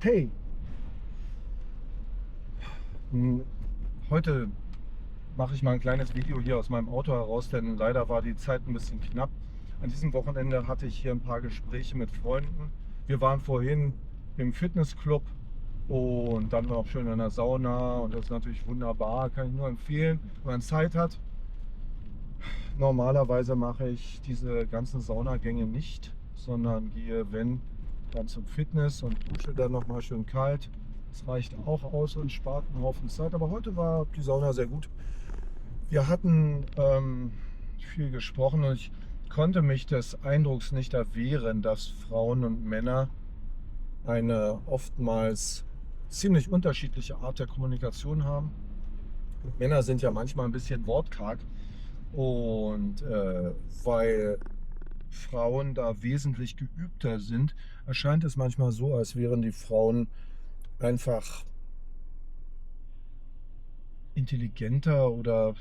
Hey, hm, heute mache ich mal ein kleines Video hier aus meinem Auto heraus, denn leider war die Zeit ein bisschen knapp. An diesem Wochenende hatte ich hier ein paar Gespräche mit Freunden. Wir waren vorhin im Fitnessclub und dann noch schön in der Sauna und das ist natürlich wunderbar, kann ich nur empfehlen, wenn man Zeit hat. Normalerweise mache ich diese ganzen Saunagänge nicht, sondern gehe, wenn, dann zum Fitness und dusche dann noch mal schön kalt. Das reicht auch aus und spart einen Haufen Zeit. Aber heute war die Sauna sehr gut. Wir hatten viel gesprochen und ich konnte mich des Eindrucks nicht erwehren, dass Frauen und Männer eine oftmals ziemlich unterschiedliche Art der Kommunikation haben. Männer sind ja manchmal ein bisschen wortkarg und weil Frauen da wesentlich geübter sind, erscheint es manchmal so, als wären die Frauen einfach intelligenter oder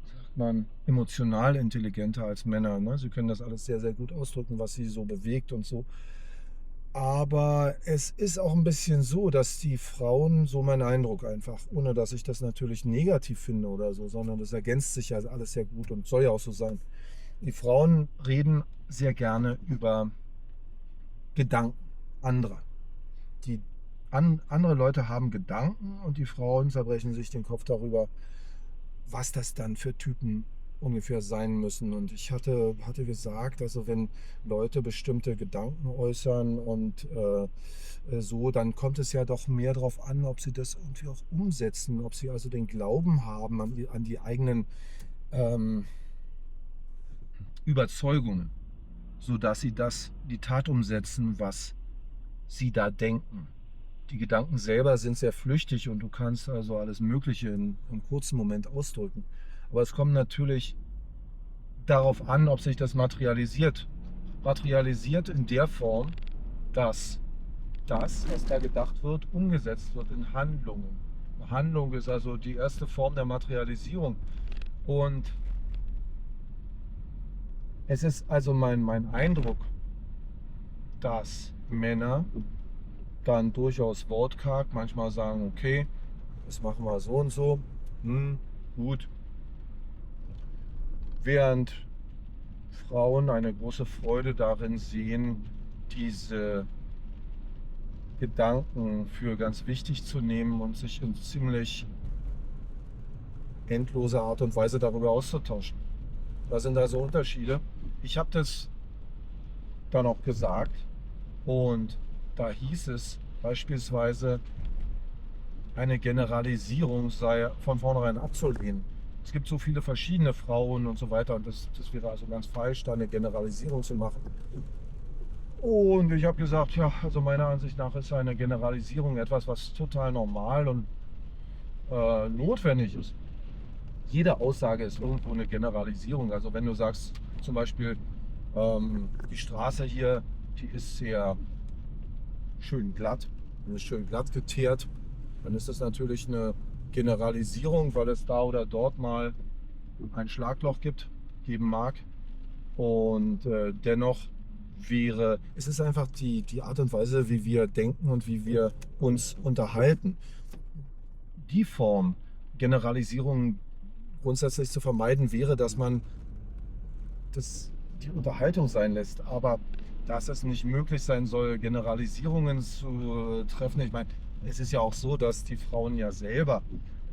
sagt man emotional intelligenter als Männer. Ne? Sie können das alles sehr, sehr gut ausdrücken, was sie so bewegt und so. Aber es ist auch ein bisschen so, dass die Frauen, so mein Eindruck einfach, ohne dass ich das natürlich negativ finde oder so, sondern das ergänzt sich ja alles sehr gut und soll ja auch so sein. Die Frauen reden sehr gerne über Gedanken anderer. Andere Leute haben Gedanken und die Frauen zerbrechen sich den Kopf darüber, was das dann für Typen ungefähr sein müssen. Und ich hatte gesagt, also wenn Leute bestimmte Gedanken äußern und so, dann kommt es ja doch mehr darauf an, ob sie das irgendwie auch umsetzen, ob sie also den Glauben haben an die eigenen ähm, Überzeugungen, sodass sie die Tat umsetzen, was sie da denken. Die Gedanken selber sind sehr flüchtig und du kannst also alles Mögliche in einem kurzen Moment ausdrücken. Aber es kommt natürlich darauf an, ob sich das materialisiert. Materialisiert in der Form, dass das, was da gedacht wird, umgesetzt wird in Handlungen. Handlung ist also die erste Form der Materialisierung. Und es ist also mein Eindruck, dass Männer dann durchaus wortkarg manchmal sagen, okay, das machen wir so und so. Gut. Während Frauen eine große Freude darin sehen, diese Gedanken für ganz wichtig zu nehmen und sich in ziemlich endloser Art und Weise darüber auszutauschen. Da sind also Unterschiede. Ich habe das dann auch gesagt und da hieß es beispielsweise, eine Generalisierung sei von vornherein abzulehnen. Es gibt so viele verschiedene Frauen und so weiter und das wäre also ganz falsch, da eine Generalisierung zu machen. Und ich habe gesagt, ja, also meiner Ansicht nach ist eine Generalisierung etwas, was total normal und notwendig ist. Jede Aussage ist irgendwo eine Generalisierung. Also wenn du sagst, zum Beispiel, die Straße hier, die ist sehr schön glatt, ist schön glatt geteert, dann ist das natürlich eine Generalisierung, weil es da oder dort mal ein Schlagloch geben mag. Und dennoch es ist einfach die Art und Weise, wie wir denken und wie wir uns unterhalten. Die Form, Generalisierungen grundsätzlich zu vermeiden, wäre, dass man die Unterhaltung sein lässt. Aber dass es nicht möglich sein soll, Generalisierungen zu treffen. Ich meine, es ist ja auch so, dass die Frauen ja selber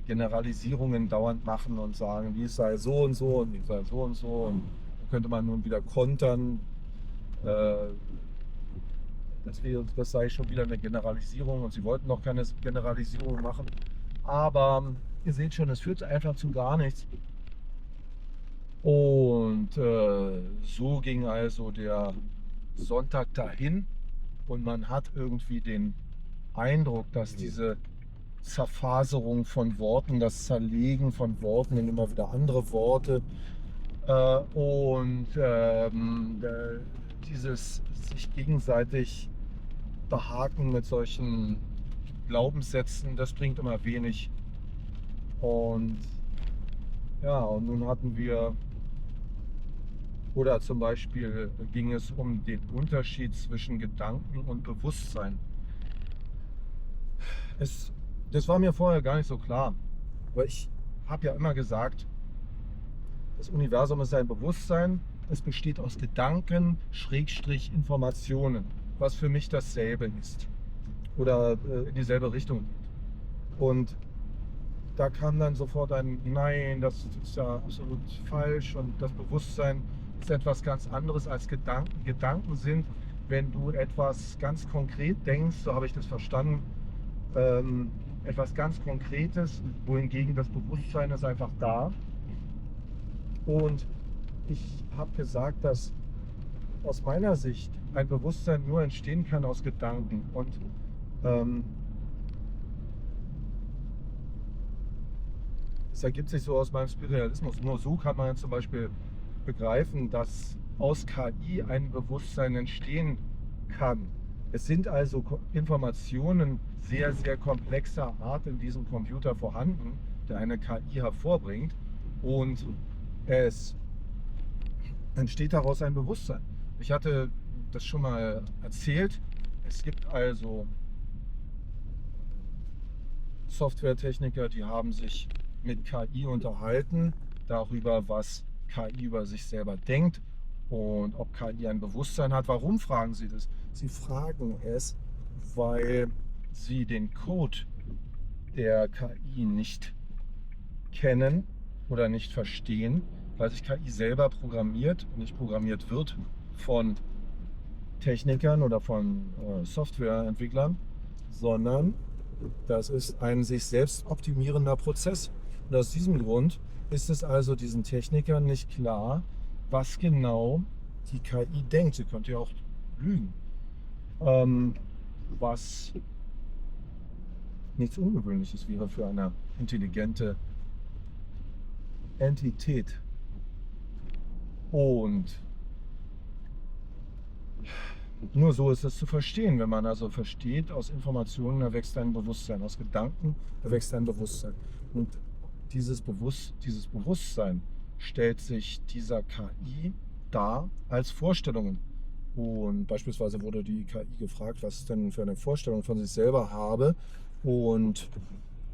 Generalisierungen dauernd machen und sagen, dies sei so und so und dies sei so und so. Und da könnte man nun wieder kontern. Äh, das sei schon wieder eine Generalisierung und sie wollten noch keine Generalisierung machen. Aber ihr seht schon, es führt einfach zu gar nichts. Und so ging also der Sonntag dahin und man hat irgendwie den Eindruck, dass diese Zerfaserung von Worten, das Zerlegen von Worten in immer wieder andere Worte und dieses sich gegenseitig behaken mit solchen Glaubenssätzen, das bringt immer wenig. Und ja, und nun hatten wir, oder zum Beispiel ging es um den Unterschied zwischen Gedanken und Bewusstsein. Das war mir vorher gar nicht so klar. Aber ich habe ja immer gesagt, das Universum ist ein Bewusstsein. Es besteht aus Gedanken, Schrägstrich Informationen, was für mich dasselbe ist oder in dieselbe Richtung geht. Und da kam dann sofort ein Nein, das ist ja absolut falsch und das Bewusstsein ist etwas ganz anderes als Gedanken. Gedanken sind, wenn du etwas ganz konkret denkst, so habe ich das verstanden, etwas ganz Konkretes, wohingegen das Bewusstsein ist einfach da. Und ich habe gesagt, dass aus meiner Sicht ein Bewusstsein nur entstehen kann aus Gedanken. Und ähm, das ergibt sich so aus meinem Spiritualismus. Nur so kann man zum Beispiel begreifen, dass aus KI ein Bewusstsein entstehen kann. Es sind also Informationen sehr, sehr komplexer Art in diesem Computer vorhanden, der eine KI hervorbringt. Und es entsteht daraus ein Bewusstsein. Ich hatte das schon mal erzählt. Es gibt also Softwaretechniker, die haben sich mit KI unterhalten darüber, was KI über sich selber denkt und ob KI ein Bewusstsein hat. Warum fragen sie das? Sie fragen es, weil sie den Code der KI nicht kennen oder nicht verstehen, weil sich KI selber programmiert und nicht programmiert wird von Technikern oder von Softwareentwicklern, sondern das ist ein sich selbst optimierender Prozess. Und aus diesem Grund ist es also diesen Technikern nicht klar, was genau die KI denkt. Sie könnte ja auch lügen. Was nichts Ungewöhnliches wäre für eine intelligente Entität. Und nur so ist es zu verstehen. Wenn man also versteht, aus Informationen erwächst ein Bewusstsein, aus Gedanken erwächst ein Bewusstsein. Und dieses Bewusstsein stellt sich dieser KI dar als Vorstellungen. Und beispielsweise wurde die KI gefragt, was es denn für eine Vorstellung von sich selber habe. Und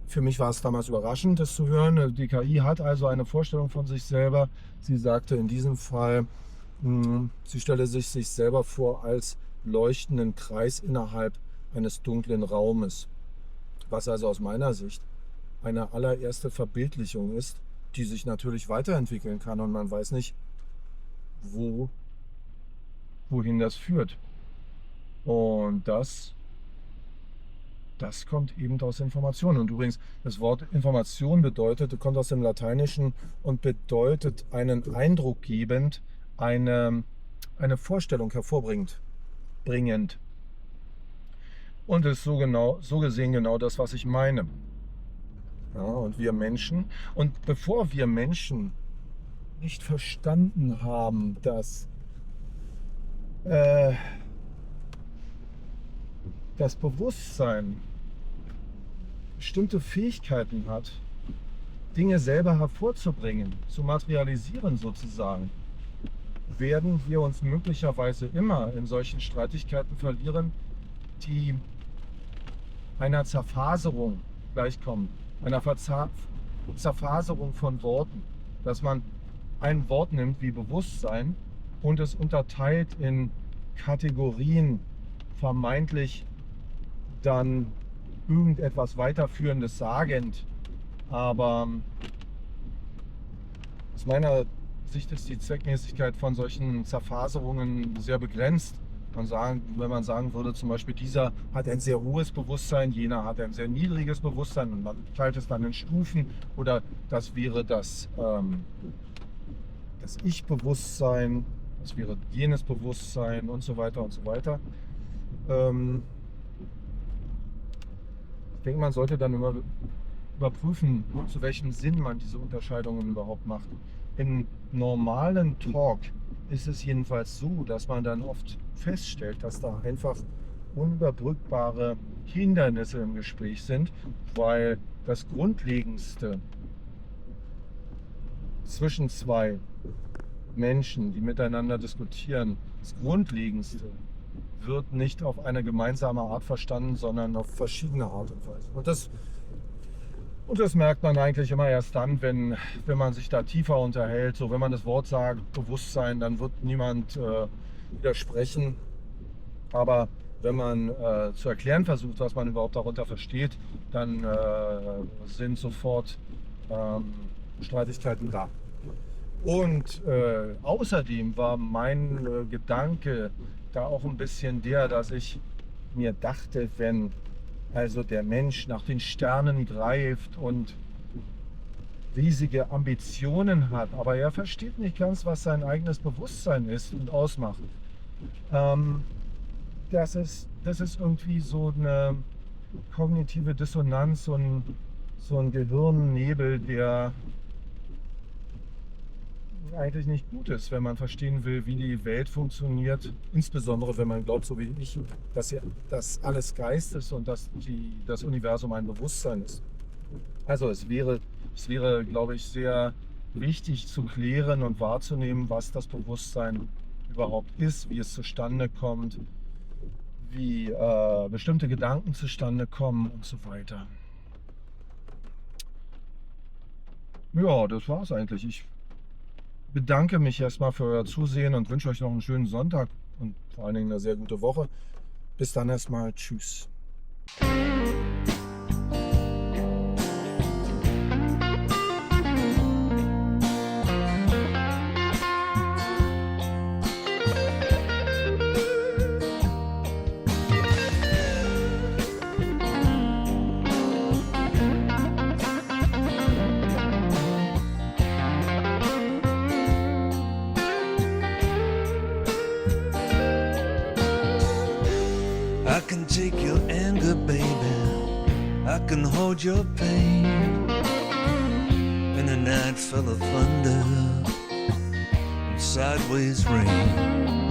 für mich war es damals überraschend, das zu hören. Die KI hat also eine Vorstellung von sich selber. Sie sagte in diesem Fall, sie stelle sich selber vor als leuchtenden Kreis innerhalb eines dunklen Raumes. Was also aus meiner Sicht eine allererste Verbildlichung ist, die sich natürlich weiterentwickeln kann und man weiß nicht, wohin das führt. Und das kommt eben aus Informationen. Und übrigens, das Wort Information kommt aus dem Lateinischen und bedeutet einen Eindruck gebend, eine Vorstellung hervorbringend. Und ist so gesehen genau das, was ich meine. Ja, und wir Menschen, und bevor wir Menschen nicht verstanden haben, dass das Bewusstsein bestimmte Fähigkeiten hat, Dinge selber hervorzubringen, zu materialisieren sozusagen, werden wir uns möglicherweise immer in solchen Streitigkeiten verlieren, die einer Zerfaserung gleichkommen, einer Zerfaserung von Worten, dass man ein Wort nimmt wie Bewusstsein und es unterteilt in Kategorien, vermeintlich dann irgendetwas Weiterführendes sagend. Aber aus meiner Sicht ist die Zweckmäßigkeit von solchen Zerfaserungen sehr begrenzt. Wenn man sagen würde, zum Beispiel dieser hat ein sehr hohes Bewusstsein, jener hat ein sehr niedriges Bewusstsein und man teilt es dann in Stufen, oder das wäre das Ich-Bewusstsein, das wäre jenes Bewusstsein und so weiter und so weiter. Ich denke, man sollte dann immer überprüfen, zu welchem Sinn man diese Unterscheidungen überhaupt macht. Im normalen Talk ist es jedenfalls so, dass man dann oft feststellt, dass da einfach unüberbrückbare Hindernisse im Gespräch sind, weil das Grundlegendste zwischen zwei Menschen, die miteinander diskutieren, das Grundlegendste wird nicht auf eine gemeinsame Art verstanden, sondern auf verschiedene Art und Weise. Und das merkt man eigentlich immer erst dann, wenn man sich da tiefer unterhält. So, wenn man das Wort sagt, Bewusstsein, dann wird niemand widersprechen. Aber wenn man zu erklären versucht, was man überhaupt darunter versteht, dann sind sofort Streitigkeiten da. Und außerdem war mein Gedanke da auch ein bisschen der, dass ich mir dachte, wenn also der Mensch nach den Sternen greift und riesige Ambitionen hat, aber er versteht nicht ganz, was sein eigenes Bewusstsein ist und ausmacht. Das ist irgendwie so eine kognitive Dissonanz, so ein Gehirnnebel, der eigentlich nicht gut ist, wenn man verstehen will, wie die Welt funktioniert. Insbesondere, wenn man glaubt, so wie ich, dass alles Geist ist und dass das Universum ein Bewusstsein ist. Also es wäre, glaube ich, sehr wichtig zu klären und wahrzunehmen, was das Bewusstsein überhaupt ist, wie es zustande kommt, wie bestimmte Gedanken zustande kommen und so weiter. Ja, das war's eigentlich. Ich bedanke mich erstmal für euer Zusehen und wünsche euch noch einen schönen Sonntag und vor allen Dingen eine sehr gute Woche. Bis dann erstmal. Tschüss. I can take your anger, baby. I can hold your pain. In the night full of thunder and sideways rain.